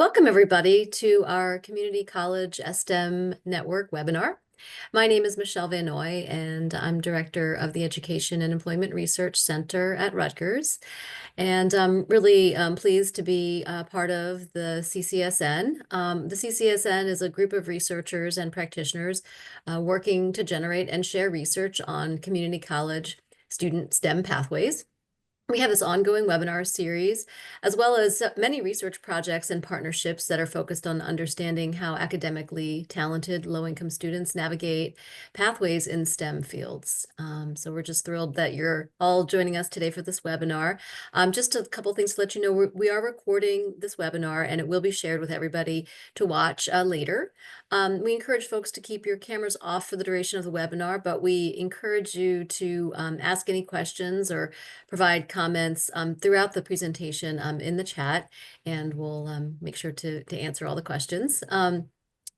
Welcome, everybody, to our Community College STEM Network webinar. My name is Michelle Van Noy, and I'm Director of the Education and Employment Research Center at Rutgers. And I'm really pleased to be part of the CCSN. The CCSN is a group of researchers and practitioners working to generate and share research on community college student STEM pathways. We have this ongoing webinar series, as well as many research projects and partnerships that are focused on understanding how academically talented low-income students navigate pathways in STEM fields. So we're just thrilled that you're all joining us today for this webinar. Just a couple things to let you know, we are recording this webinar and it will be shared with everybody to watch later. We encourage folks to keep your cameras off for the duration of the webinar, but we encourage you to ask any questions or provide comments throughout the presentation in the chat, and we'll make sure to answer all the questions.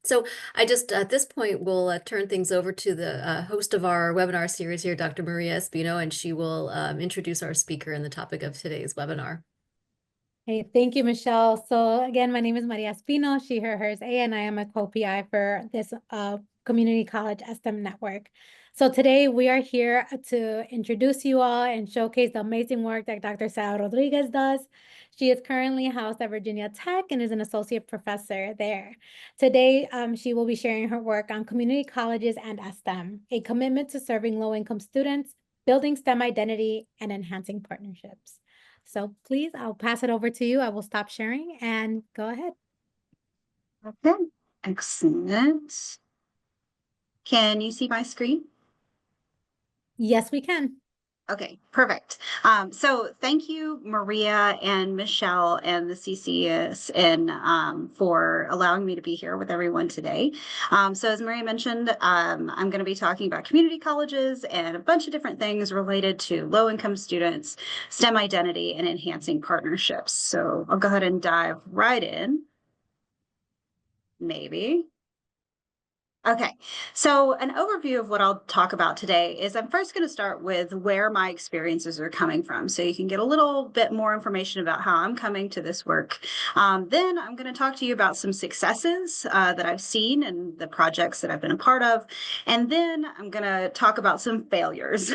So I just, at this point, will turn things over to the host of our webinar series here, Dr. Maria Espino, and she will introduce our speaker and the topic of today's webinar. Hey, thank you, Michelle. So again, my name is Maria Espino, she, her, hers, a, and I am a co-PI for this Community College STEM Network. So today we are here to introduce you all and showcase the amazing work that Dr. Sara Rodriguez does. She is currently housed at Virginia Tech and is an associate professor there. Today, she will be sharing her work on community colleges and STEM, a commitment to serving low-income students, building STEM identity, and enhancing partnerships. So please, I'll pass it over to you. I will stop sharing and go ahead. Okay, excellent. Can you see my screen? Yes, we can. Okay, perfect. So thank you, Maria and Michelle and the CCSN for allowing me to be here with everyone today. So as Maria mentioned, I'm going to be talking about community colleges and a bunch of different things related to low-income students, STEM identity, and enhancing partnerships. So I'll go ahead and dive right in. Maybe. Okay, so an overview of what I'll talk about today is I'm first going to start with where my experiences are coming from, so you can get a little bit more information about how I'm coming to this work. Then I'm going to talk to you about some successes that I've seen and the projects that I've been a part of. And then I'm going to talk about some failures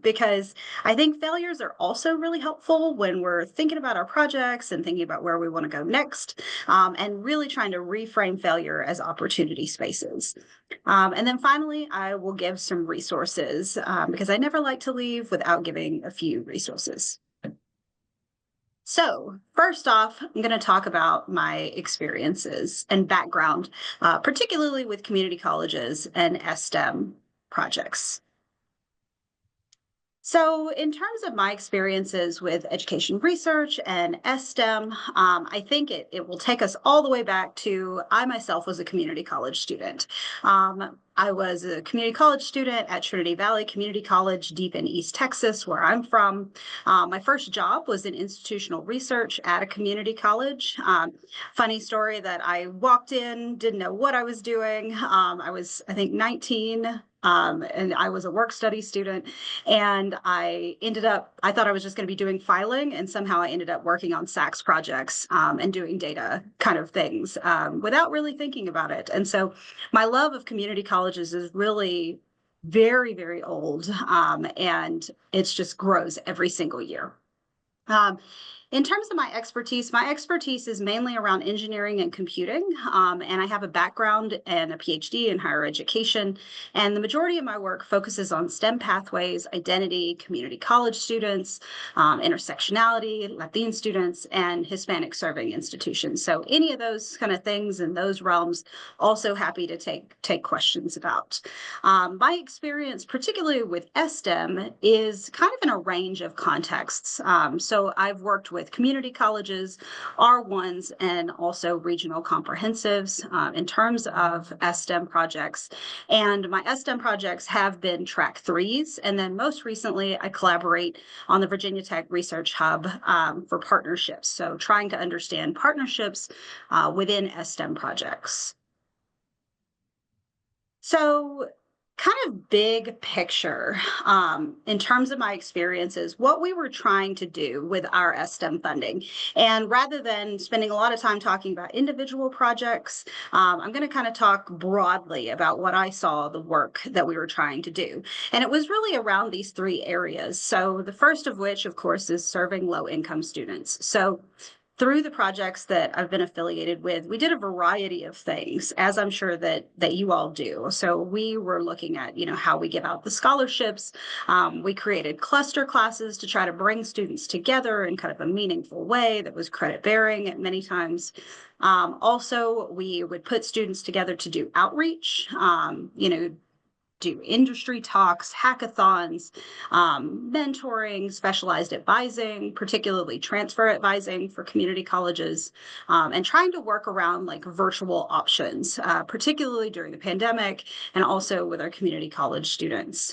because I think failures are also really helpful when we're thinking about our projects and thinking about where we want to go next, and really trying to reframe failure as opportunity spaces. And then finally, I will give some resources because I never like to leave without giving a few resources. So first off, I'm going to talk about my experiences and background, particularly with community colleges and STEM projects. So in terms of my experiences with education research and STEM, I think it will take us all the way back to I myself was a community college student. I was a community college student at Trinity Valley Community College deep in East Texas, where I'm from. My first job was in institutional research at a community college. Funny story that I walked in, didn't know what I was doing. I was, I think, 19. And I was a work study student, and I thought I was just going to be doing filing, and somehow I ended up working on SACS projects and doing data kind of things without really thinking about it. And so my love of community colleges is really very, very old, and it just grows every single year. In terms of my expertise is mainly around engineering and computing, and I have a background and a PhD in higher education, and the majority of my work focuses on STEM pathways, identity, community college students, intersectionality, Latin students, and Hispanic serving institutions. So any of those kind of things in those realms, also happy to take questions about. My experience, particularly with STEM, is kind of in a range of contexts. So I've worked with community colleges, R1s, and also regional comprehensives in terms of STEM projects. And my STEM projects have been track 3s. And then most recently, I collaborate on the Virginia Tech Research Hub for partnerships. So trying to understand partnerships within STEM projects. So kind of big picture, in terms of my experiences, what we were trying to do with our STEM funding. And rather than spending a lot of time talking about individual projects, I'm going to kind of talk broadly about what I saw the work that we were trying to do. And it was really around these three areas. So the first of which, of course, is serving low income students. So through the projects that I've been affiliated with, we did a variety of things, as I'm sure that you all do. So we were looking at, how we give out the scholarships. We created cluster classes to try to bring students together in kind of a meaningful way that was credit bearing at many times. Also, we would put students together to do outreach, do industry talks, hackathons, mentoring, specialized advising, particularly transfer advising for community colleges, and trying to work around like virtual options, particularly during the pandemic and also with our community college students.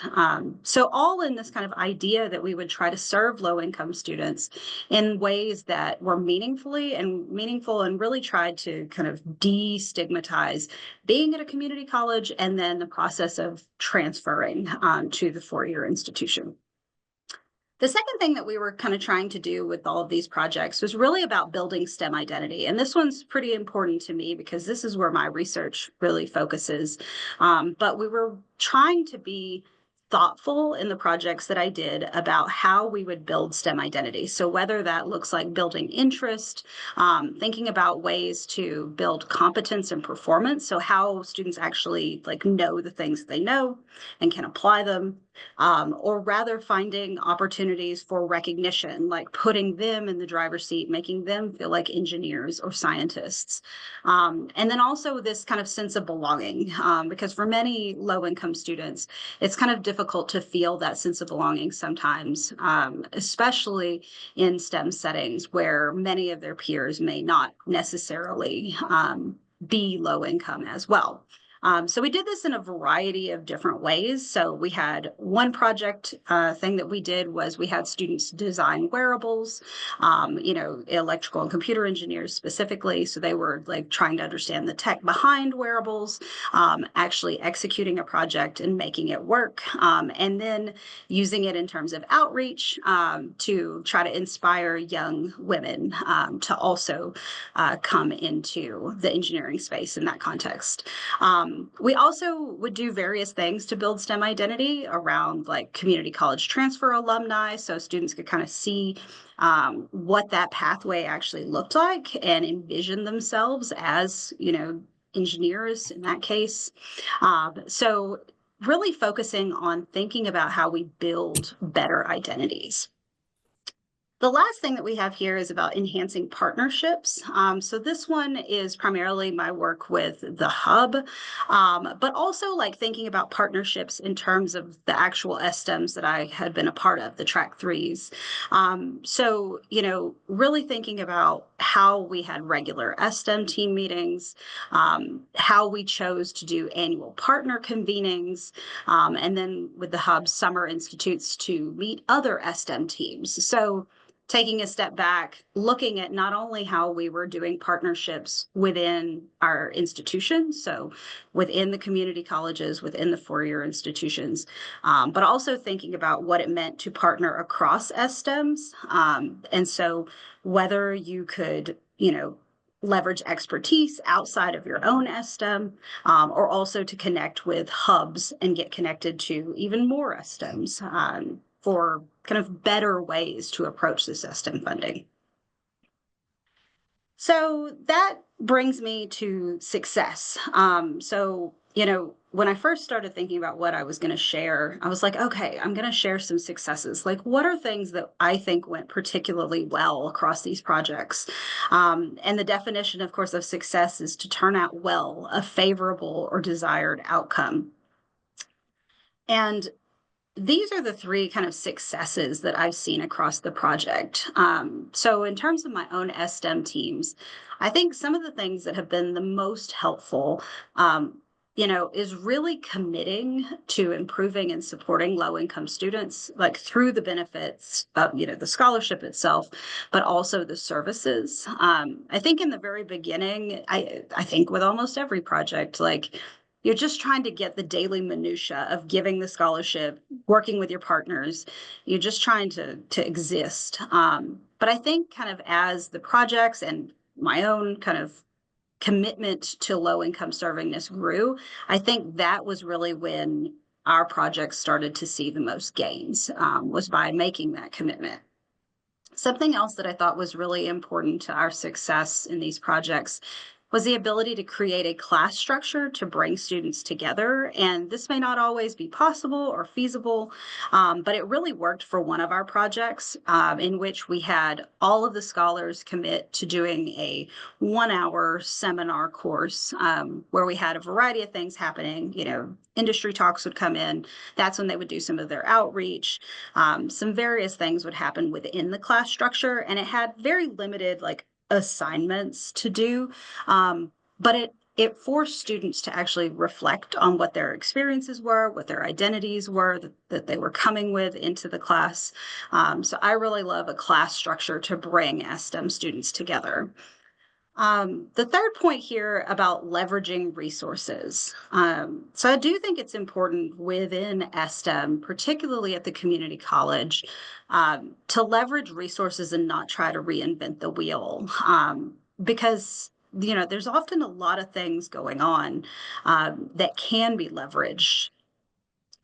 So all in this kind of idea that we would try to serve low income students in ways that were meaningful and really tried to kind of destigmatize being at a community college and then the process of transferring to the four-year institution. The second thing that we were kind of trying to do with all of these projects was really about building STEM identity. And this one's pretty important to me because this is where my research really focuses. But we were trying to be thoughtful in the projects that I did about how we would build STEM identity. So whether that looks like building interest, thinking about ways to build competence and performance. So how students actually like know the things they know and can apply them. Or rather finding opportunities for recognition, like putting them in the driver's seat, making them feel like engineers or scientists. And then also this kind of sense of belonging, because for many low-income students, it's kind of difficult to feel that sense of belonging sometimes, especially in STEM settings where many of their peers may not necessarily be low income as well. So we did this in a variety of different ways. So we had one project thing that we did was we had students design wearables, electrical and computer engineers specifically. So they were like trying to understand the tech behind wearables, actually executing a project and making it work, and then using it in terms of outreach to try to inspire young women to also come into the engineering space in that context. We also would do various things to build STEM identity around like community college transfer alumni, so students could kind of see what that pathway actually looked like and envision themselves as, engineers in that case. So really focusing on thinking about how we build better identities. The last thing that we have here is about enhancing partnerships. So this one is primarily my work with the hub, but also like thinking about partnerships in terms of the actual STEMs that I had been a part of, the track threes. So, really thinking about how we had regular STEM team meetings, how we chose to do annual partner convenings, and then with the hub summer institutes to meet other STEM teams. So taking a step back, looking at not only how we were doing partnerships within our institutions, so within the community colleges, within the four-year institutions, but also thinking about what it meant to partner across STEMs. And so whether you could, leverage expertise outside of your own STEM, or also to connect with hubs and get connected to even more STEMs. For kind of better ways to approach this STEM funding. So that brings me to success. When I first started thinking about what I was going to share, I was like, okay, I'm going to share some successes. Like, what are things that I think went particularly well across these projects? And the definition, of course, of success is to turn out well, a favorable or desired outcome. And these are the three kind of successes that I've seen across the project. So in terms of my own STEM teams, I think some of the things that have been the most helpful, is really committing to improving and supporting low-income students, like through the benefits of, the scholarship itself, but also the services. I think in the very beginning, I think with almost every project, like you're just trying to get the daily minutia of giving the scholarship, working with your partners. You're just trying to exist. But I think kind of as the projects and my own kind of commitment to low income servingness grew, I think that was really when our projects started to see the most gains, was by making that commitment. Something else that I thought was really important to our success in these projects was the ability to create a class structure to bring students together. And this may not always be possible or feasible, but it really worked for one of our projects, in which we had all of the scholars commit to doing a 1 hour seminar course, where we had a variety of things happening. Industry talks would come in. That's when they would do some of their outreach. Some various things would happen within the class structure, and it had very limited assignments to do, but it forced students to actually reflect on what their experiences were, what their identities were that they were coming with into the class. So I really love a class structure to bring STEM students together. The third point here about leveraging resources. So I do think it's important within STEM, particularly at the community college, to leverage resources and not try to reinvent the wheel. Because there's often a lot of things going on that can be leveraged.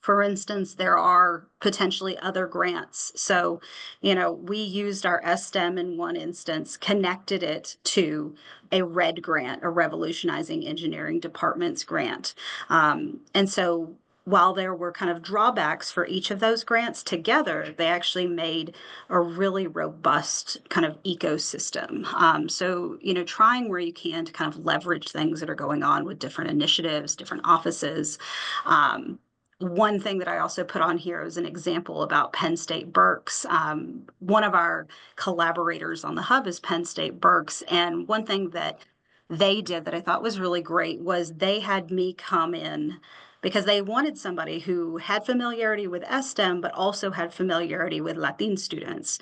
For instance, there are potentially other grants. So, we used our STEM in one instance, connected it to a RED grant, a Revolutionizing Engineering Departments grant. And so while there were kind of drawbacks for each of those grants together, they actually made a really robust kind of ecosystem. So, trying where you can to kind of leverage things that are going on with different initiatives, different offices. One thing that I also put on here is an example about Penn State Berks. One of our collaborators on the hub is Penn State Berks. And one thing that they did that I thought was really great was they had me come in because they wanted somebody who had familiarity with STEM, but also had familiarity with Latin students.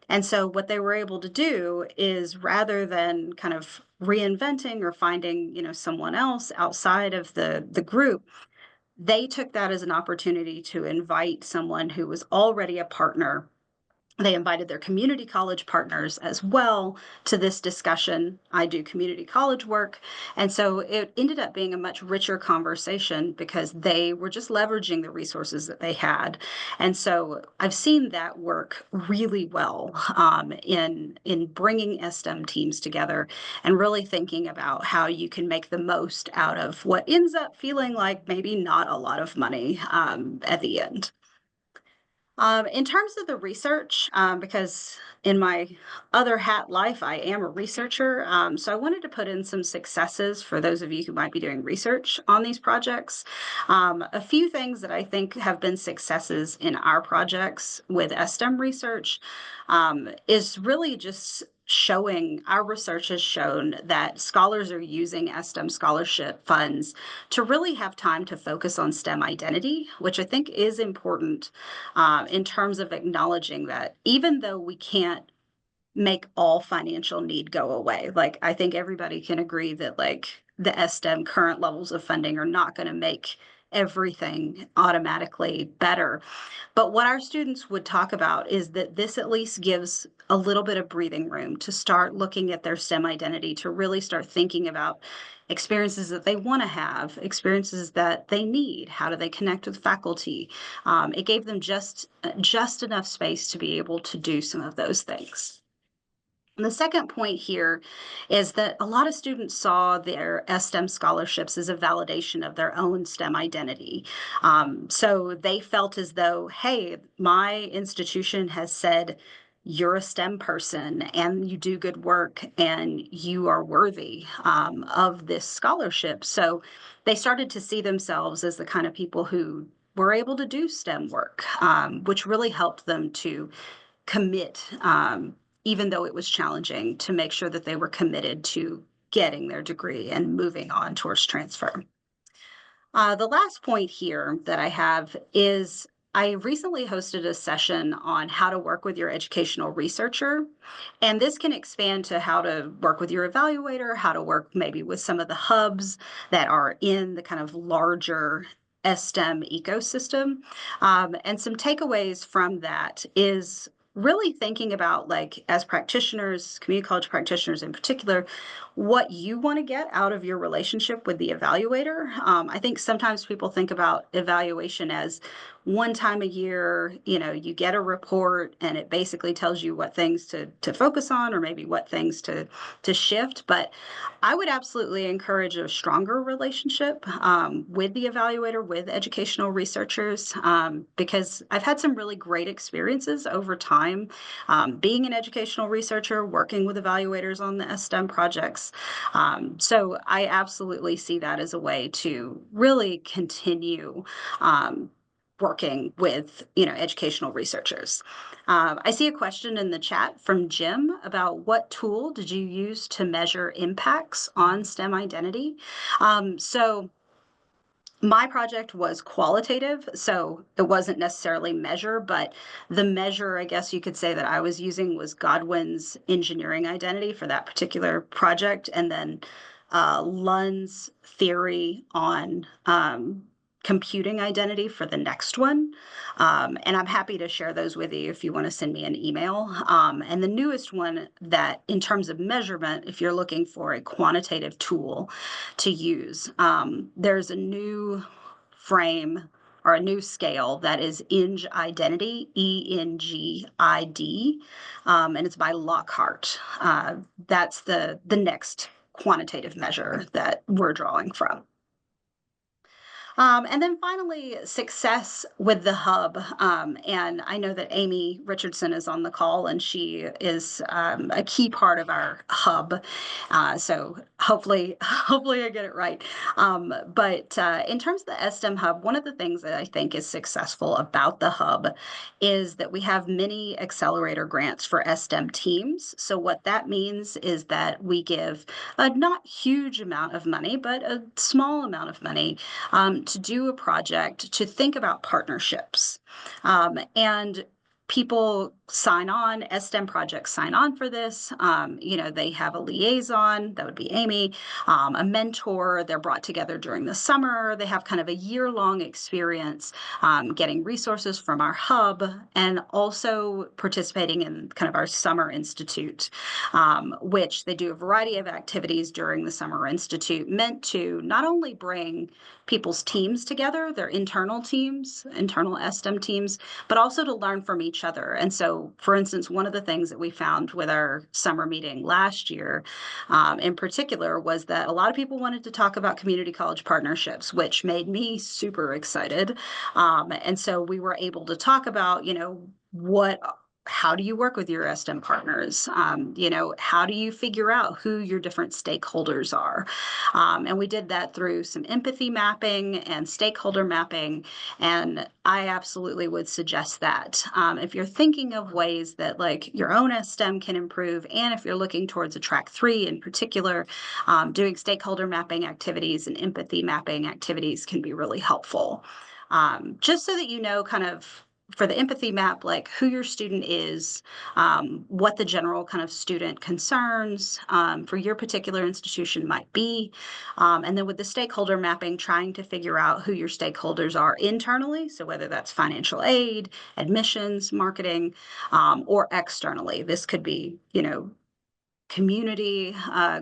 And so what they were able to do is, rather than kind of reinventing or finding, someone else outside of the group, they took that as an opportunity to invite someone who was already a partner. They invited their community college partners as well to this discussion. I do community college work. And so it ended up being a much richer conversation because they were just leveraging the resources that they had. And so I've seen that work really well, in bringing STEM teams together and really thinking about how you can make the most out of what ends up feeling like maybe not a lot of money, at the end. In terms of the research, because in my other hat life, I am a researcher. So I wanted to put in some successes for those of you who might be doing research on these projects. A few things that I think have been successes in our projects with STEM research, is really just showing, our research has shown that scholars are using STEM scholarship funds to really have time to focus on STEM identity, which I think is important, in terms of acknowledging that even though we can't make all financial need go away, I think everybody can agree that the STEM current levels of funding are not going to make everything automatically better. But what our students would talk about is that this at least gives a little bit of breathing room to start looking at their STEM identity, to really start thinking about experiences that they want to have, experiences that they need. How do they connect with faculty? It gave them just enough space to be able to do some of those things. And the second point here is that a lot of students saw their STEM scholarships as a validation of their own STEM identity. So they felt as though, hey, my institution has said, you're a STEM person and you do good work and you are worthy, of this scholarship. So they started to see themselves as the kind of people who were able to do STEM work, which really helped them to commit, even though it was challenging, to make sure that they were committed to getting their degree and moving on towards transfer. The last point here that I have is I recently hosted a session on how to work with your educational researcher. And this can expand to how to work with your evaluator, how to work maybe with some of the hubs that are in the kind of larger STEM ecosystem. And some takeaways from that is really thinking about, like, as practitioners, community college practitioners in particular, what you want to get out of your relationship with the evaluator. I think sometimes people think about evaluation as one time a year, you get a report and it basically tells you what things to focus on or maybe what things to shift. But I would absolutely encourage a stronger relationship with the evaluator, with educational researchers, because I've had some really great experiences over time being an educational researcher, working with evaluators on the STEM projects. So I absolutely see that as a way to really continue working with educational researchers. I see a question in the chat from Jim about what tool did you use to measure impacts on STEM identity? So my project was qualitative, so it wasn't necessarily measure, but the measure, I guess you could say, that I was using was Godwin's engineering identity for that particular project, and then Lund's theory on computing identity for the next one. And I'm happy to share those with you if you want to send me an email. And the newest one, that in terms of measurement, if you're looking for a quantitative tool to use, there's a new frame or a new scale that is Eng Identity, ENGID, and it's by Lockhart. That's the next quantitative measure that we're drawing from. And then finally, success with the hub. And I know that Amy Richardson is on the call, and she is a key part of our hub. So hopefully I get it right. But in terms of the STEM hub, one of the things that I think is successful about the hub is that we have many accelerator grants for STEM teams. So what that means is that we give a not huge amount of money, but a small amount of money to do a project, to think about partnerships. And people sign on, STEM projects sign on for this. They have a liaison, that would be Amy, a mentor. They're brought together during the summer. They have kind of a year-long experience getting resources from our hub and also participating in kind of our summer institute, which they do a variety of activities during the summer institute meant to not only bring people's teams together, their internal teams, internal STEM teams, but also to learn from each other. And so, for instance, one of the things that we found with our summer meeting last year in particular was that a lot of people wanted to talk about community college partnerships, which made me super excited. And so we were able to talk about, how do you work with your STEM partners? How do you figure out who your different stakeholders are? And we did that through some empathy mapping and stakeholder mapping. And I absolutely would suggest that. If you're thinking of ways that, like, your own STEM can improve, and if you're looking towards a track 3 in particular, doing stakeholder mapping activities and empathy mapping activities can be really helpful. Just so that you know, kind of, for the empathy map, like who your student is, what the general kind of student concerns for your particular institution might be. And then with the stakeholder mapping, trying to figure out who your stakeholders are internally. So whether that's financial aid, admissions, marketing, or externally. This could be, community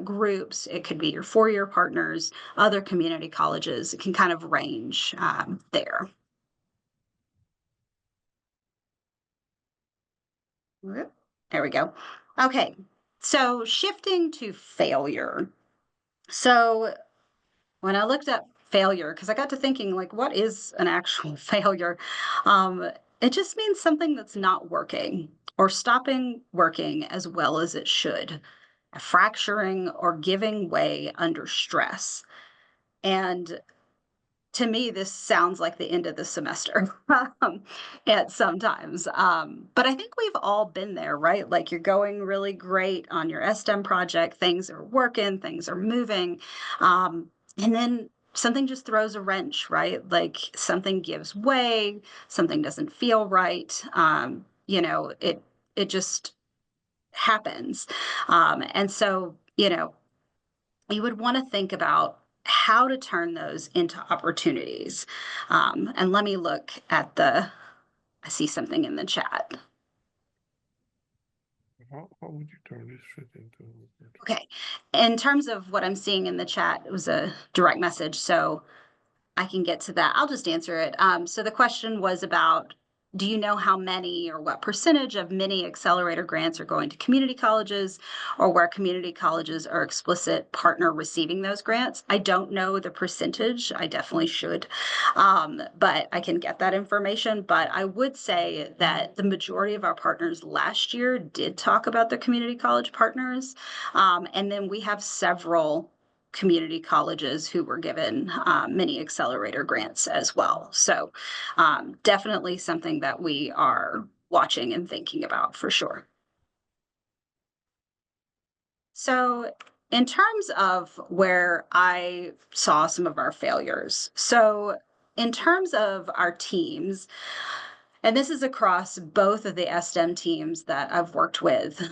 groups. It could be your four-year partners, other community colleges. It can kind of range there. There we go. Okay, so shifting to failure. So when I looked at failure, because I got to thinking, like, what is an actual failure? It just means something that's not working or stopping working as well as it should, fracturing or giving way under stress. And to me, this sounds like the end of the semester at sometimes. But I think we've all been there, right? Like, you're going really great on your STEM project, things are working, things are moving. And then something just throws a wrench, right? Like something gives way, something doesn't feel right. It just happens. And so, you would want to think about how to turn those into opportunities. And let me look at I see something in the chat. How would you turn this fit into? Okay. In terms of what I'm seeing in the chat, it was a direct message, so I can get to that. I'll just answer it. So the question was about, do you know how many or what percentage of mini accelerator grants are going to community colleges, or where community colleges are explicit partner receiving those grants? I don't know the percentage. I definitely should, but I can get that information. But I would say that the majority of our partners last year did talk about the community college partners. And then we have several community colleges who were given mini accelerator grants as well. So definitely something that we are watching and thinking about for sure. So in terms of where I saw some of our failures, so in terms of our teams, and this is across both of the STEM teams that I've worked with.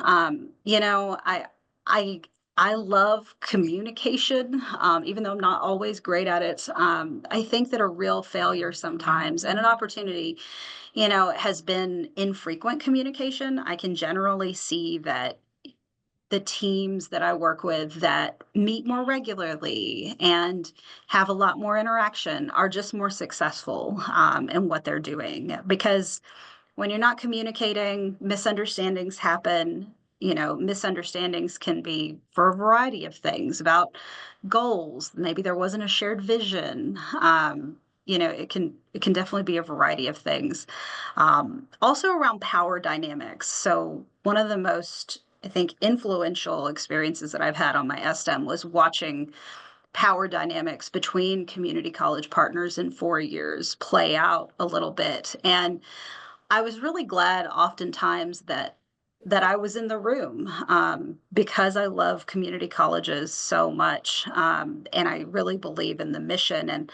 I I love communication, even though I'm not always great at it. I think that a real failure sometimes and an opportunity, has been infrequent communication. I can generally see that the teams that I work with that meet more regularly and have a lot more interaction are just more successful in what they're doing, because when you're not communicating, misunderstandings happen. Misunderstandings can be for a variety of things about goals. Maybe there wasn't a shared vision. It can definitely be a variety of things. Also around power dynamics. So one of the most, I think, influential experiences that I've had on my STEM was watching power dynamics between community college partners in 4 years play out a little bit. And I was really glad oftentimes that I was in the room, because I love community colleges so much, and I really believe in the mission, and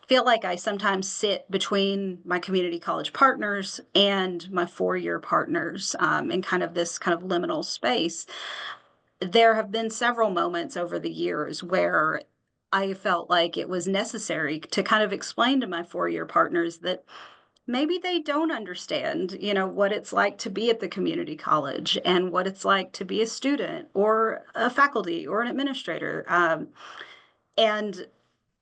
feel like I sometimes sit between my community college partners and my 4-year partners, in kind of this kind of liminal space. There have been several moments over the years where I felt like it was necessary to kind of explain to my 4-year partners that maybe they don't understand, what it's like to be at the community college and what it's like to be a student or a faculty or an administrator. And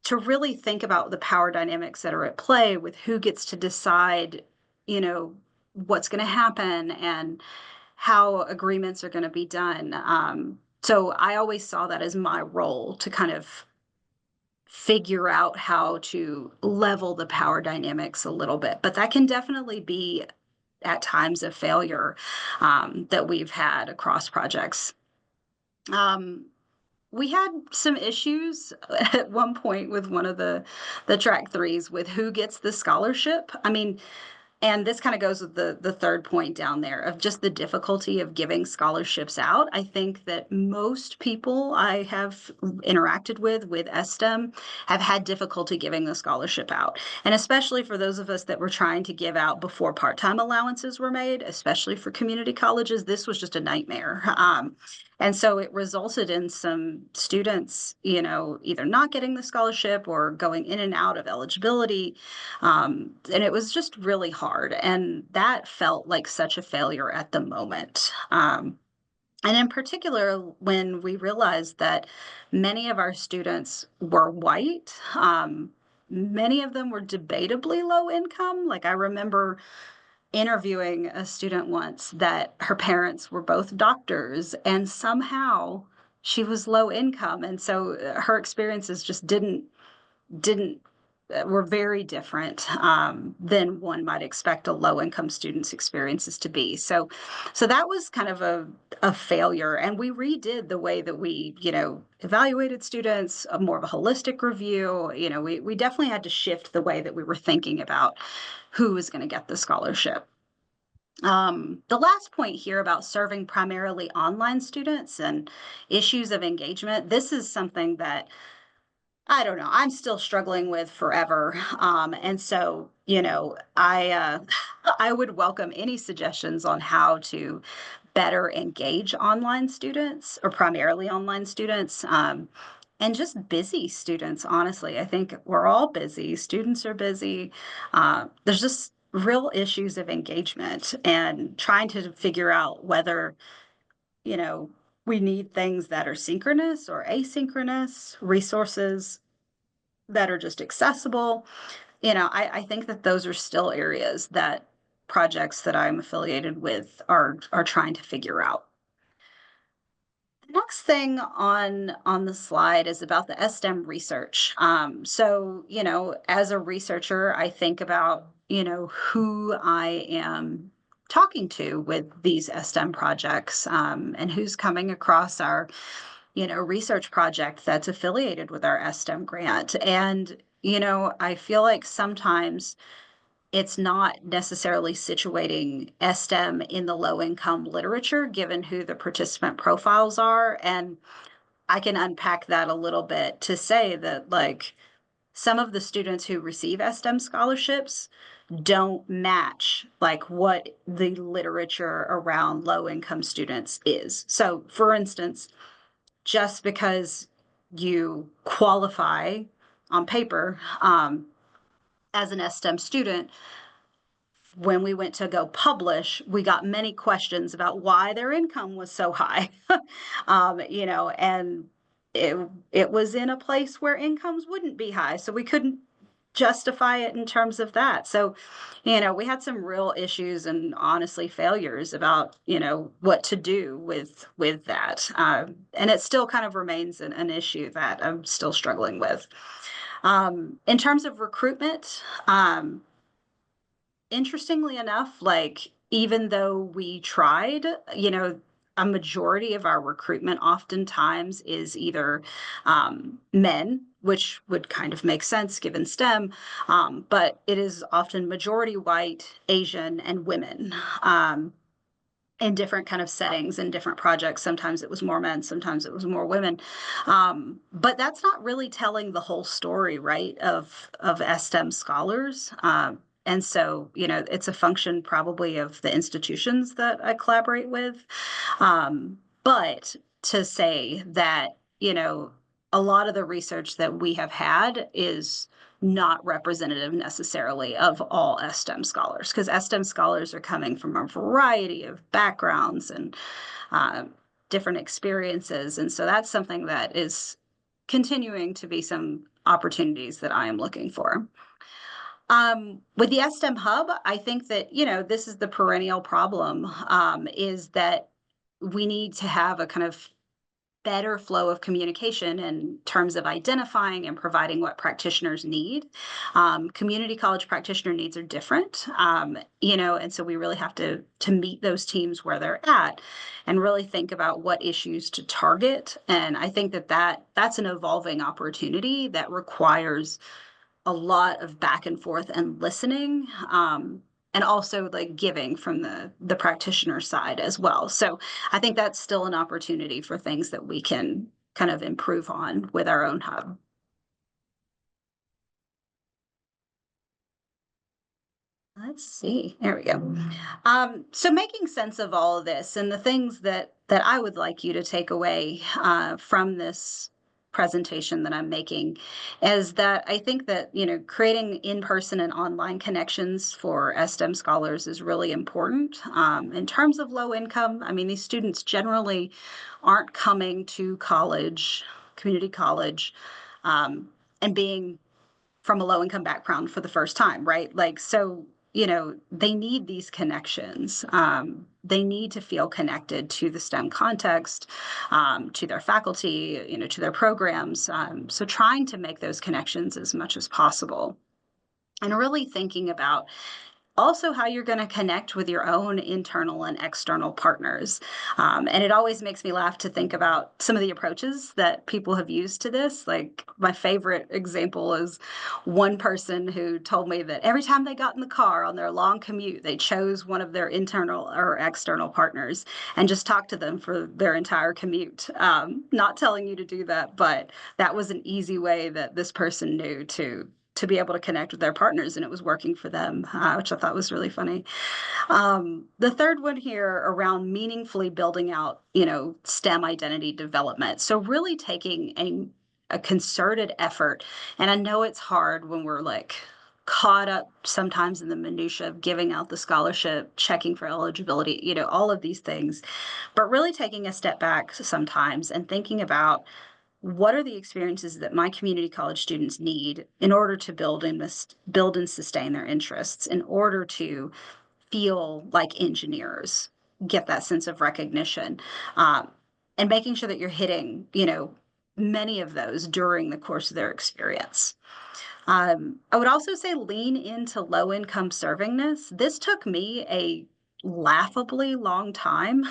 to really think about the power dynamics that are at play with who gets to decide, you know, what's going to happen and how agreements are going to be done. So I always saw that as my role to kind of figure out how to level the power dynamics a little bit. But that can definitely be at times a failure, that we've had across projects. We had some issues at one point with one of the track threes with who gets the scholarship. I mean, and this kind of goes with the third point down there of just the difficulty of giving scholarships out. I think that most people I have interacted with STEM have had difficulty giving the scholarship out. And especially for those of us that were trying to give out before part-time allowances were made, especially for community colleges, this was just a nightmare. And so it resulted in some students, either not getting the scholarship or going in and out of eligibility. And it was just really hard. And that felt like such a failure at the moment. And in particular, when we realized that many of our students were white, many of them were debatably low income. Like I remember interviewing a student once that her parents were both doctors, and somehow she was low income. And so her experiences just didn't were very different, than one might expect a low-income student's experiences to be. So that was kind of a failure, and we redid the way that we, evaluated students, a more of a holistic review. We definitely had to shift the way that we were thinking about who was going to get the scholarship. The last point here about serving primarily online students and issues of engagement, this is something that I don't know, I'm still struggling with forever. And so, I would welcome any suggestions on how to better engage online students or primarily online students. And just busy students, honestly. I think we're all busy. Students are busy. There's just real issues of engagement and trying to figure out whether, you know, we need things that are synchronous or asynchronous, resources that are just accessible. I think that those are still areas that projects that I'm affiliated with are trying to figure out. The next thing on the slide is about the STEM research. So, as a researcher, I think about, who I am talking to with these STEM projects, and who's coming across our, research project that's affiliated with our STEM grant. And, I feel like sometimes it's not necessarily situating STEM in the low income literature, given who the participant profiles are. And I can unpack that a little bit to say that, like, some of the students who receive STEM scholarships don't match like what the literature around low income students is. So, for instance, just because you qualify on paper as an STEM student, when we went to go publish, we got many questions about why their income was so high. And it was in a place where incomes wouldn't be high, so we couldn't justify it in terms of that. So, we had some real issues and honestly failures about, what to do with that. And it still kind of remains an issue that I'm still struggling with. In terms of recruitment, interestingly enough, like, even though we tried, a majority of our recruitment oftentimes is either men, which would kind of make sense given STEM, but it is often majority white, Asian, and women. In different kind of settings and different projects. Sometimes it was more men, sometimes it was more women. But that's not really telling the whole story, right, of STEM scholars. And so, it's a function probably of the institutions that I collaborate with. But to say that, a lot of the research that we have had is not representative necessarily of all STEM scholars, because STEM scholars are coming from a variety of backgrounds and different experiences. And so that's something that is continuing to be some opportunities that I am looking for. With the STEM Hub, I think that, this is the perennial problem, is that we need to have a kind of better flow of communication in terms of identifying and providing what practitioners need. Community college practitioner needs are different, and so we really have to meet those teams where they're at and really think about what issues to target. And I think that's an evolving opportunity that requires a lot of back and forth and listening, and also like giving from the practitioner side as well. So I think that's still an opportunity for things that we can kind of improve on with our own hub. Let's see. There we go. So making sense of all of this and the things that I would like you to take away from this presentation that I'm making is that I think that, creating in-person and online connections for STEM scholars is really important. In terms of low income, I mean, these students generally aren't coming to college, community college, and being from a low income background for the first time, right? Like, so, they need these connections. They need to feel connected to the STEM context, to their faculty, to their programs. So trying to make those connections as much as possible and really thinking about also how you're going to connect with your own internal and external partners. And it always makes me laugh to think about some of the approaches that people have used to this. Like my favorite example is one person who told me that every time they got in the car on their long commute, they chose one of their internal or external partners and just talked to them for their entire commute. Not telling you to do that, but that was an easy way that this person knew to be able to connect with their partners, and it was working for them, which I thought was really funny. The third one here around meaningfully building out, STEM identity development. So really taking a concerted effort, and I know it's hard when we're like caught up sometimes in the minutia of giving out the scholarship, checking for eligibility, all of these things, but really taking a step back sometimes and thinking about what are the experiences that my community college students need in order to build and sustain their interests, in order to feel like engineers, get that sense of recognition, and making sure that you're hitting, many of those during the course of their experience. I would also say lean into low income servingness. This took me a laughably long time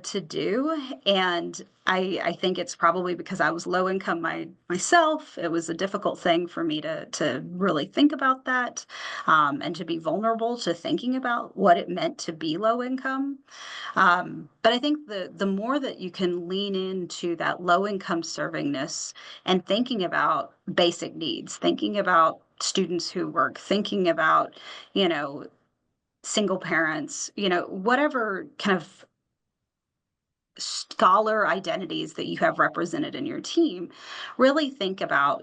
to do. And I think it's probably because I was low income myself. It was a difficult thing for me to really think about that, and to be vulnerable to thinking about what it meant to be low income. But I think the more that you can lean into that low income servingness and thinking about basic needs, thinking about students who work, thinking about, single parents, whatever kind of scholar identities that you have represented in your team, really think about,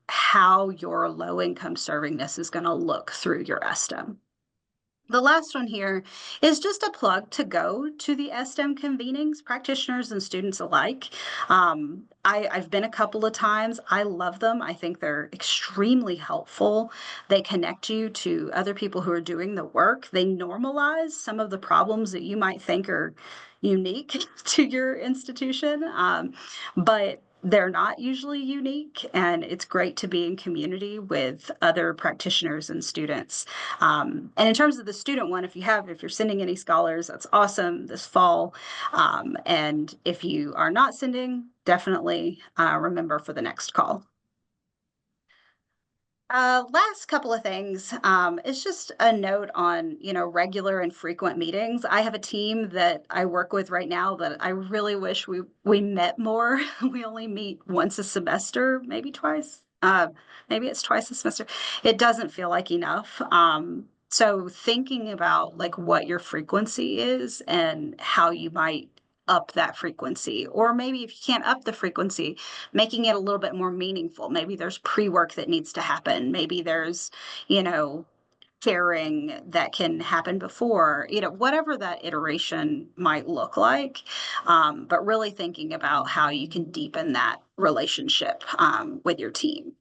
how your low income servingness is going to look through your STEM. The last one here is just a plug to go to the STEM convenings, practitioners and students alike. I've been a couple of times. I love them. I think they're extremely helpful. They connect you to other people who are doing the work. They normalize some of the problems that you might think are unique to your institution, but they're not usually unique, and it's great to be in community with other practitioners and students. And in terms of the student one, if you're sending any scholars, that's awesome this fall. And if you are not sending, definitely remember for the next call. Last couple of things. It's just a note on, regular and frequent meetings. I have a team that I work with right now that I really wish we met more. We only meet once a semester, maybe twice. Maybe it's twice a semester. It doesn't feel like enough. So thinking about like what your frequency is and how you might up that frequency, or maybe if you can't up the frequency, making it a little bit more meaningful. Maybe there's pre-work that needs to happen. Maybe there's, sharing that can happen before, whatever that iteration might look like. But really thinking about how you can deepen that relationship with your team.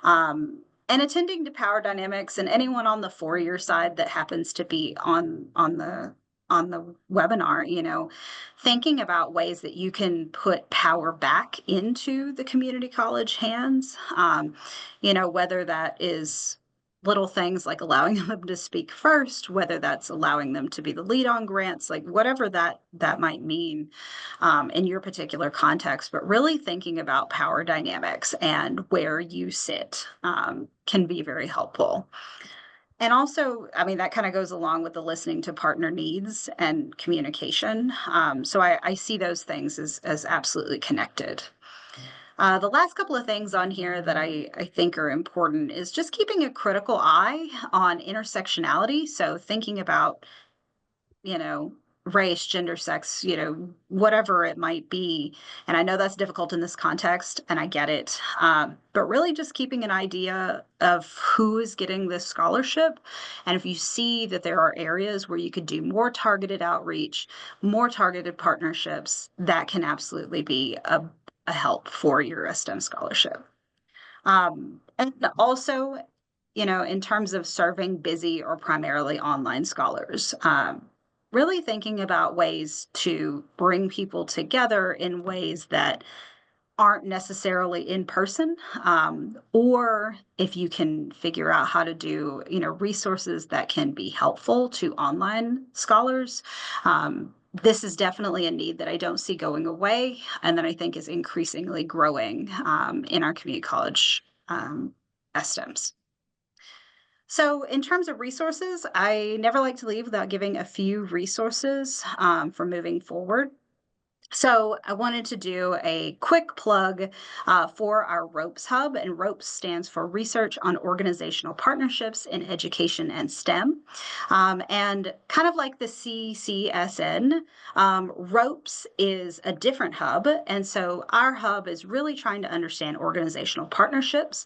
And attending to power dynamics, and anyone on the four-year side that happens to be on the webinar, thinking about ways that you can put power back into the community college hands, whether that is little things like allowing them to speak first, whether that's allowing them to be the lead on grants, like whatever that might mean in your particular context, but really thinking about power dynamics and where you sit can be very helpful. And also, I mean, that kind of goes along with the listening to partner needs and communication. So I see those things as absolutely connected. The last couple of things on here that I think are important is just keeping a critical eye on intersectionality. So thinking about, race, gender, sex, whatever it might be. And I know that's difficult in this context, and I get it. But really just keeping an idea of who is getting this scholarship. And if you see that there are areas where you could do more targeted outreach, more targeted partnerships, that can absolutely be a help for your STEM scholarship. And also, in terms of serving busy or primarily online scholars, really thinking about ways to bring people together in ways that aren't necessarily in person, or if you can figure out how to do, resources that can be helpful to online scholars. This is definitely a need that I don't see going away, and that I think is increasingly growing in our community college STEMs. So in terms of resources, I never like to leave without giving a few resources for moving forward. So I wanted to do a quick plug for our ROPES Hub, and ROPES stands for Research on Organizational Partnerships in Education and STEM. And kind of like the CCSN, ROPES is a different hub. And so our hub is really trying to understand organizational partnerships.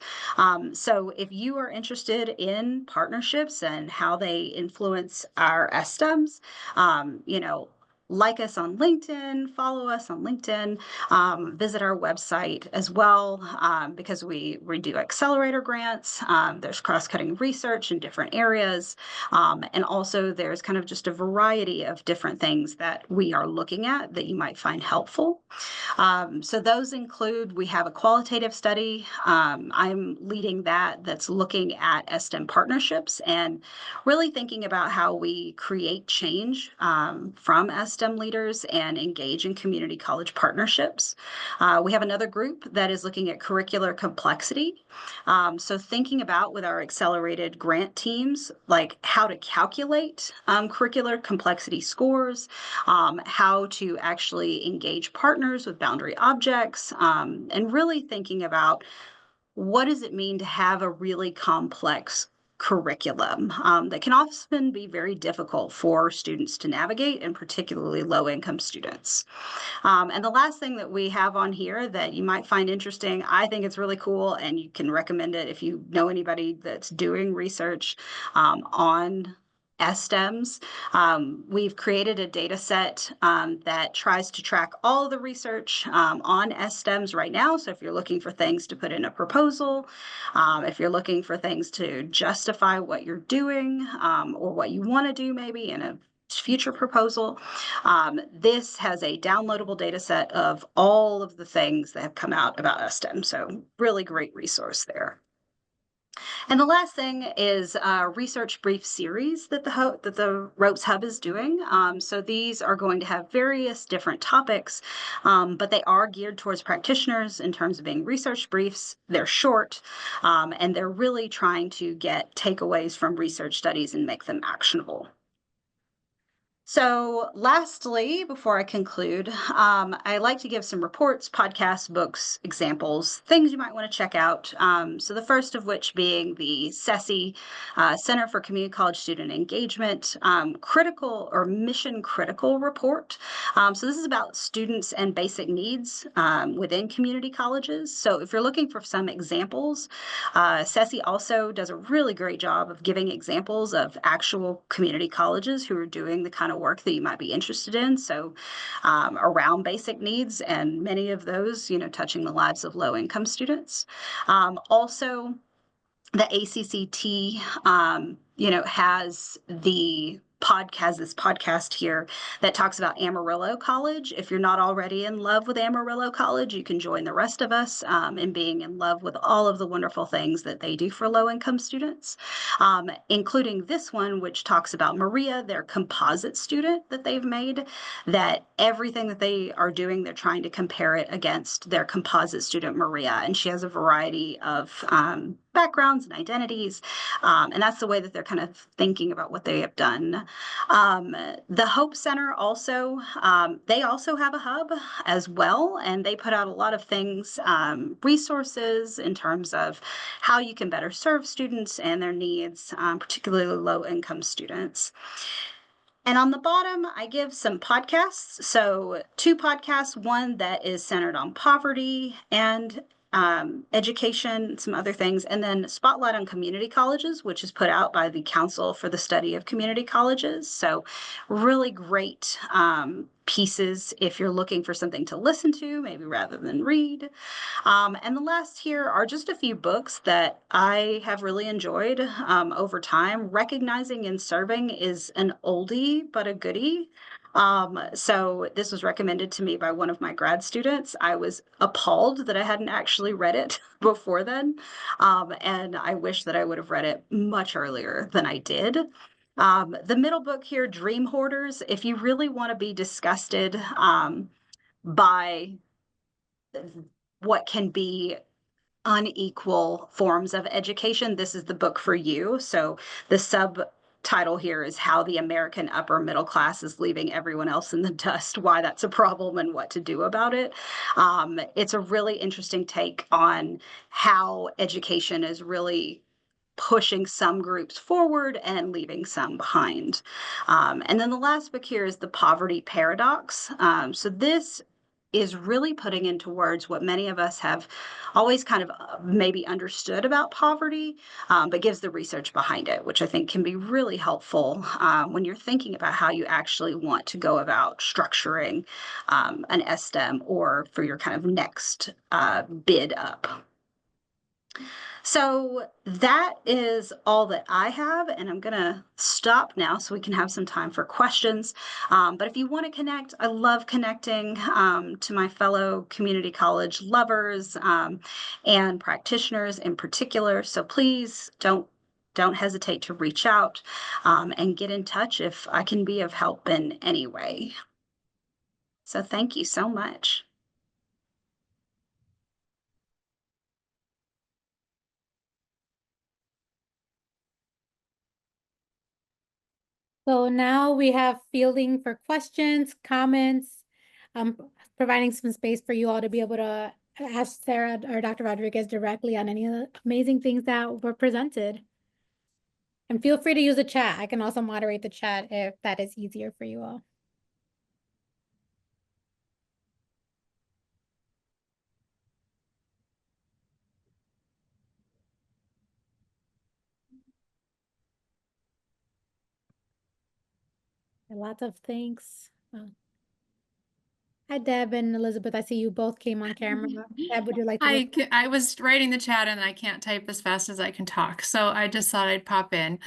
So if you are interested in partnerships and how they influence our STEMs, like us on LinkedIn, follow us on LinkedIn, visit our website as well, because we do accelerator grants. There's cross-cutting research in different areas. And also there's kind of just a variety of different things that we are looking at that you might find helpful. So those include, we have a qualitative study. I'm leading that's looking at STEM partnerships and really thinking about how we create change from STEM leaders and engage in community college partnerships. We have another group that is looking at curricular complexity. So thinking about with our accelerated grant teams, like how to calculate curricular complexity scores, how to actually engage partners with boundary objects, and really thinking about what does it mean to have a really complex curriculum that can often be very difficult for students to navigate, and particularly low-income students. And the last thing that we have on here that you might find interesting, I think it's really cool, and you can recommend it if you know anybody that's doing research on STEMs. We've created a data set that tries to track all of the research on STEMs right now. So if you're looking for things to put in a proposal, if you're looking for things to justify what you're doing, or what you want to do maybe in a future proposal, this has a downloadable data set of all of the things that have come out about STEM. So really great resource there. And the last thing is a research brief series that the ROPES Hub is doing. So these are going to have various different topics, but they are geared towards practitioners in terms of being research briefs. They're short, and they're really trying to get takeaways from research studies and make them actionable. So lastly, before I conclude, I like to give some reports, podcasts, books, examples, things you might want to check out. So the first of which being the CESI, Center for Community College Student Engagement, critical or mission critical report. So this is about students and basic needs within community colleges. So if you're looking for some examples, CESI also does a really great job of giving examples of actual community colleges who are doing the kind of work that you might be interested in. So around basic needs, and many of those, touching the lives of low-income students. Also, the ACCT, has this podcast here that talks about Amarillo College. If you're not already in love with Amarillo College, you can join the rest of us in being in love with all of the wonderful things that they do for low-income students, including this one, which talks about Maria, their composite student that they've made, that everything that they are doing, they're trying to compare it against their composite student, Maria. And she has a variety of backgrounds and identities, and that's the way that they're kind of thinking about what they have done. The Hope Center also, they also have a hub as well, and they put out a lot of things, resources in terms of how you can better serve students and their needs, particularly low-income students. And on the bottom, I give some podcasts. So 2 podcasts, one that is centered on poverty and education, some other things, and then Spotlight on Community Colleges, which is put out by the Council for the Study of Community Colleges. So really great pieces if you're looking for something to listen to, maybe rather than read. And the last here are just a few books that I have really enjoyed over time. Recognizing and Serving is an oldie but a goodie. So this was recommended to me by one of my grad students. I was appalled that I hadn't actually read it before then. And I wish that I would have read it much earlier than I did. The middle book here, Dream Hoarders, if you really want to be disgusted by what can be unequal forms of education, this is the book for you. So the subtitle here is How the American Upper Middle Class is Leaving Everyone Else in the Dust, Why That's a Problem and What to Do About It. It's a really interesting take on how education is really pushing some groups forward and leaving some behind. And then the last book here is The Poverty Paradox. So this is really putting into words what many of us have always kind of maybe understood about poverty, but gives the research behind it, which I think can be really helpful when you're thinking about how you actually want to go about structuring an STEM or for your kind of next bid up. So that is all that I have, and I'm going to stop now so we can have some time for questions. But if you want to connect, I love connecting to my fellow community college lovers and practitioners in particular. So please don't hesitate to reach out and get in touch if I can be of help in any way. So thank you so much. So now we have fielding for questions, comments, providing some space for you all to be able to ask Sarah or Dr. Rodriguez directly on any of the amazing things that were presented. And feel free to use the chat. I can also moderate the chat if that is easier for you all. Lots of thanks. Hi, Deb and Elizabeth. I see you both came on camera. Deb, would you like to? I was writing the chat and I can't type as fast as I can talk, so I just thought I'd pop in.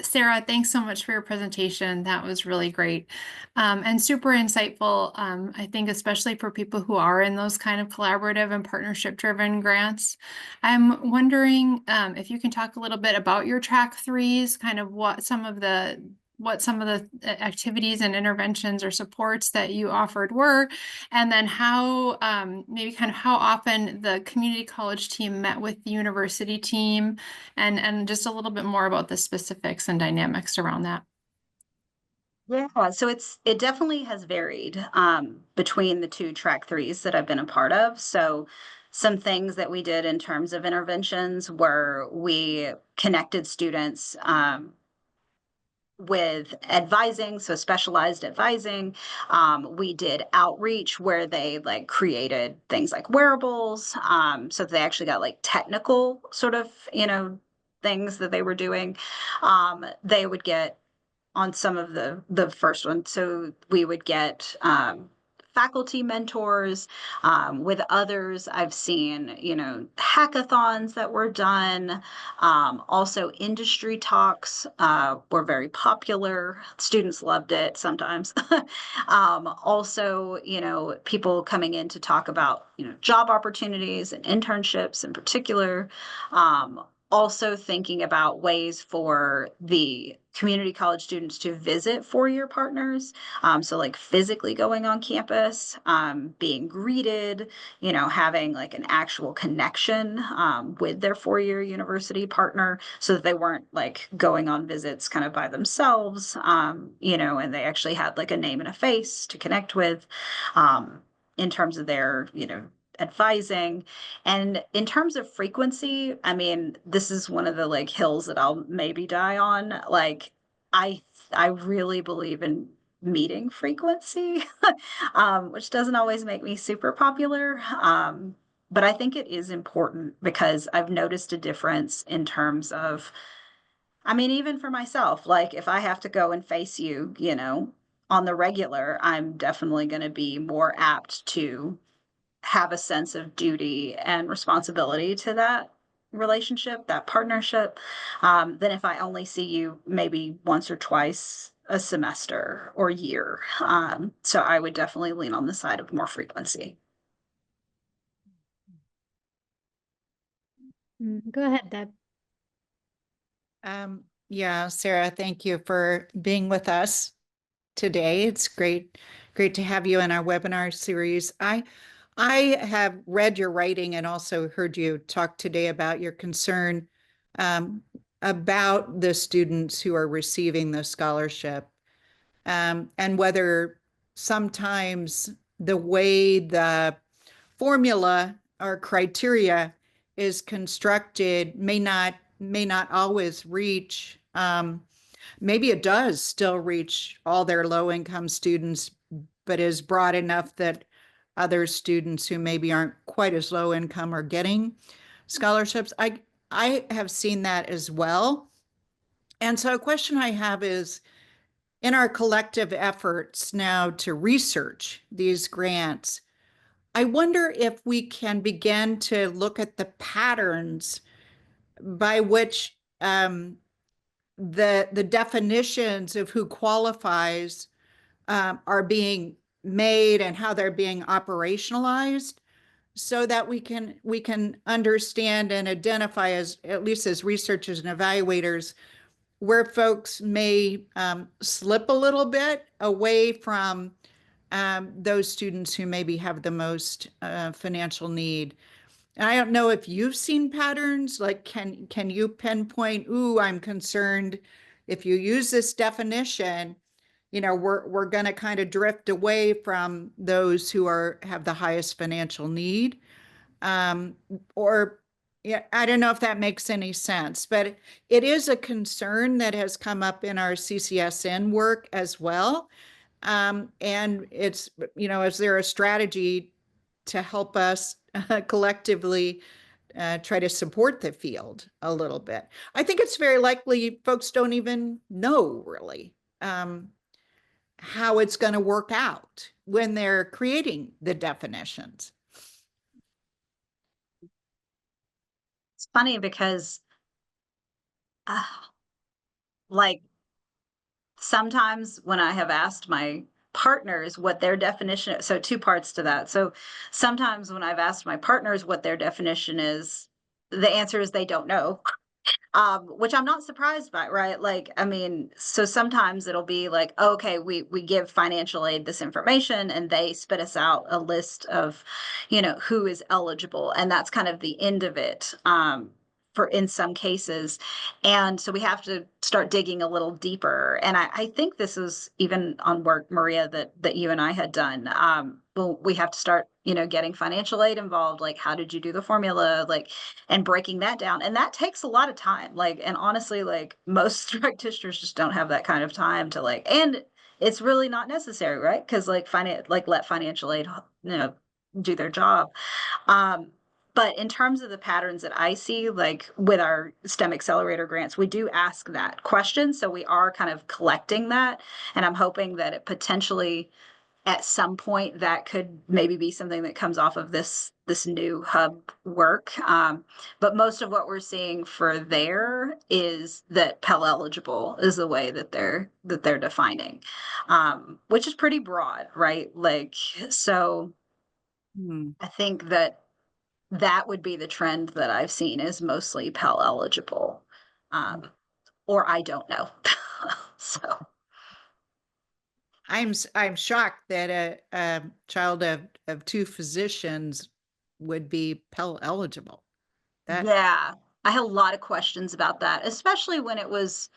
Sarah, thanks so much for your presentation. That was really great and super insightful. I think especially for people who are in those kind of collaborative and partnership-driven grants. I'm wondering if you can talk a little bit about your track threes, kind of what some of the activities and interventions or supports that you offered were, and then how maybe kind of how often the community college team met with the university team, and just a little bit more about the specifics and dynamics around that. Yeah, so it definitely has varied between the two track threes that I've been a part of. So some things that we did in terms of interventions were we connected students with advising, so specialized advising. We did outreach where they like created things like wearables. So they actually got like technical sort of, things that they were doing. They would get on some of the first one. So we would get faculty mentors. With others, I've seen, hackathons that were done. Also, industry talks were very popular. Students loved it sometimes. Also, people coming in to talk about, job opportunities and internships in particular. Also thinking about ways for the community college students to visit four-year partners. So like physically going on campus, being greeted, having like an actual connection with their four-year university partner so that they weren't like going on visits kind of by themselves, and they actually had like a name and a face to connect with in terms of their, advising. And in terms of frequency, I mean, this is one of the like hills that I'll maybe die on. Like I really believe in meeting frequency, which doesn't always make me super popular. But I think it is important because I've noticed a difference in terms of, I mean, even for myself, like if I have to go and face you, on the regular, I'm definitely going to be more apt to have a sense of duty and responsibility to that relationship, that partnership, than if I only see you maybe once or twice a semester or year. So I would definitely lean on the side of more frequency. Go ahead, Deb. Yeah, Sarah, thank you for being with us today. It's great to have you in our webinar series. I have read your writing and also heard you talk today about your concern about the students who are receiving the scholarship, and whether sometimes the way the formula or criteria is constructed may not always reach, maybe it does still reach all their low income students, but is broad enough that other students who maybe aren't quite as low income are getting scholarships. I have seen that as well. And so a question I have is, in our collective efforts now to research these grants, I wonder if we can begin to look at the patterns by which the definitions of who qualifies are being made and how they're being operationalized, so that we can understand and identify, as at least as researchers and evaluators, where folks may slip a little bit away from those students who maybe have the most financial need. And I don't know if you've seen patterns, like can you pinpoint, ooh, I'm concerned if you use this definition, we're going to kind of drift away from those who have the highest financial need. Or yeah, I don't know if that makes any sense, but it is a concern that has come up in our CCSN work as well. And it's, is there a strategy to help us collectively try to support the field a little bit? I think it's very likely folks don't even know really how it's going to work out when they're creating the definitions. It's funny because like sometimes when I have asked my partners what their definition is, so two parts to that. So sometimes when I've asked my partners what their definition is, the answer is they don't know. Which I'm not surprised by, right? Like, I mean, so sometimes it'll be like, okay, we give financial aid this information and they spit us out a list of, who is eligible. And that's kind of the end of it. For in some cases. And so we have to start digging a little deeper. And I think this is even on work, Maria, that you and I had done. Well, we have to start, getting financial aid involved. Like, how did you do the formula? Like, and breaking that down. And that takes a lot of time. Like, and honestly, like most practitioners just don't have that kind of time to and it's really not necessary, right? Because let financial aid, do their job. But in terms of the patterns that I see, like with our STEM Accelerator grants, we do ask that question. So we are kind of collecting that. And I'm hoping that it potentially at some point that could maybe be something that comes off of this new hub work. But most of what we're seeing for there is that Pell eligible is the way that they're defining, which is pretty broad, right? Like, so I think that would be the trend that I've seen is mostly Pell eligible, or I don't know. So I'm shocked that a child of two physicians would be Pell eligible. yeah, I had a lot of questions about that, especially when it was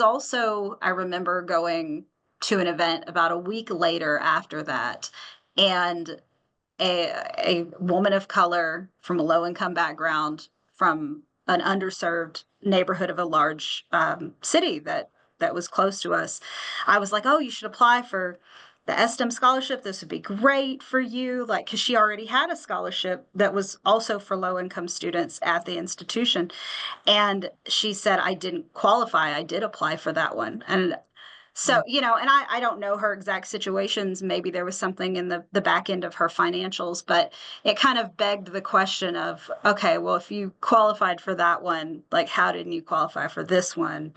also, I remember going to an event about a week later after that, and a woman of color from a low income background from an underserved neighborhood of a large city that was close to us. I was like, oh, you should apply for the STEM scholarship. This would be great for you. Like, because she already had a scholarship that was also for low income students at the institution. And she said, I didn't qualify. I did apply for that one. And so, and I don't know her exact situations. Maybe there was something in the back end of her financials, but it kind of begged the question of, okay, well, if you qualified for that one, like, how didn't you qualify for this one?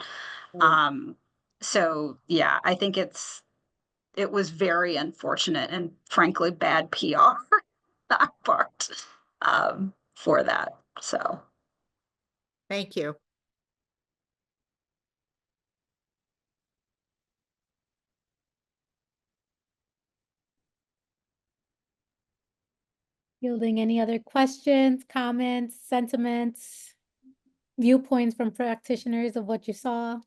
So yeah, I think it was very unfortunate and frankly bad PR on our part for that. So Thank you. Fielding any other questions, comments, sentiments, viewpoints from practitioners of what you saw?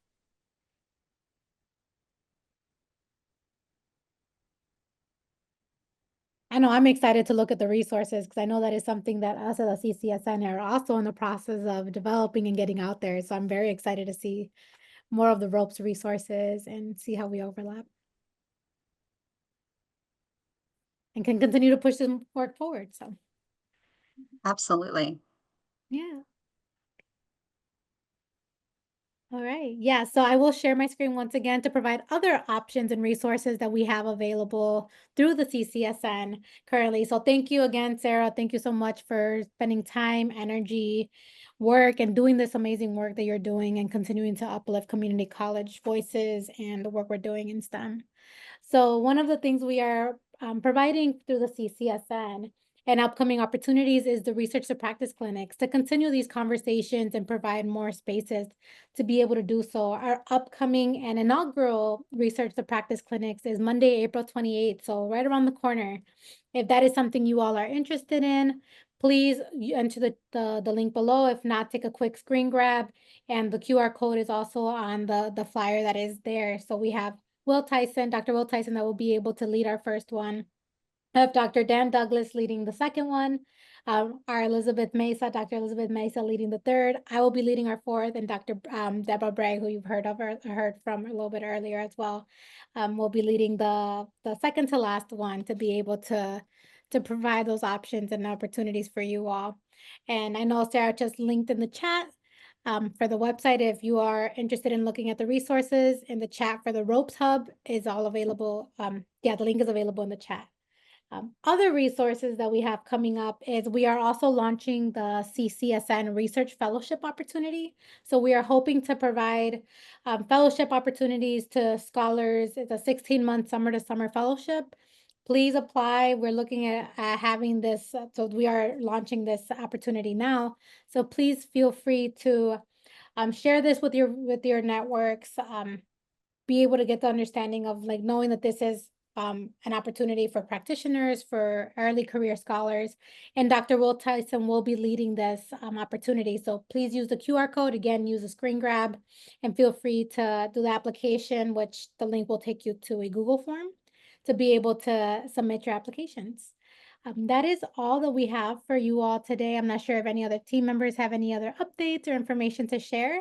I know I'm excited to look at the resources because I know that is something that us as a CCSN are also in the process of developing and getting out there. So I'm very excited to see more of the ropes resources and see how we overlap. And can continue to push them work forward. So absolutely. yeah. All right. Yeah. So I will share my screen once again to provide other options and resources that we have available through the CCSN currently. So thank you again, Sarah. Thank you so much for spending time, energy, work, and doing this amazing work that you're doing and continuing to uplift community college voices and the work we're doing in STEM. So one of the things we are providing through the CCSN and upcoming opportunities is the research to practice clinics to continue these conversations and provide more spaces to be able to do so. Our upcoming and inaugural research to practice clinics is Monday, April 28th, so right around the corner. If that is something you all are interested in, please enter the link below. If not, take a quick screen grab, and the QR code is also on the flyer that is there. So we have Dr. Will Tyson, that will be able to lead our first one. I have Dr. Dan Douglas leading the second one. Dr. Elizabeth Mesa leading the third. I will be leading our fourth, and Dr. Deborah Bray, who you've heard from a little bit earlier as well, will be leading the second to last one to be able to provide those options and opportunities for you all. And I know Sarah just linked in the chat for the website. If you are interested in looking at the resources in the chat for the Ropes Hub is all available. Yeah, the link is available in the chat. Other resources that we have coming up is we are also launching the CCSN Research Fellowship Opportunity. So we are hoping to provide fellowship opportunities to scholars. It's a 16-month summer to summer fellowship. Please apply. We're looking at having this, so we are launching this opportunity now. So please feel free to share this with your networks. Be able to get the understanding of like knowing that this is an opportunity for practitioners, for early career scholars, and Dr. Will Tyson will be leading this opportunity. So please use the QR code, again, use a screen grab, and feel free to do the application, which the link will take you to a Google form to be able to submit your applications. That is all that we have for you all today. I'm not sure if any other team members have any other updates or information to share.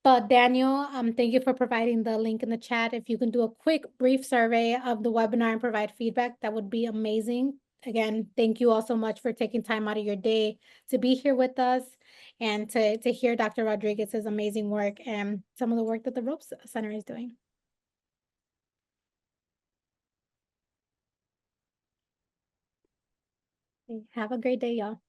But Daniel, thank you for providing the link in the chat. If you can do a quick, brief survey of the webinar and provide feedback, that would be amazing. Again, thank you all so much for taking time out of your day to be here with us and to hear Dr. Rodriguez's amazing work and some of the work that the Ropes Center is doing. Have a great day, y'all.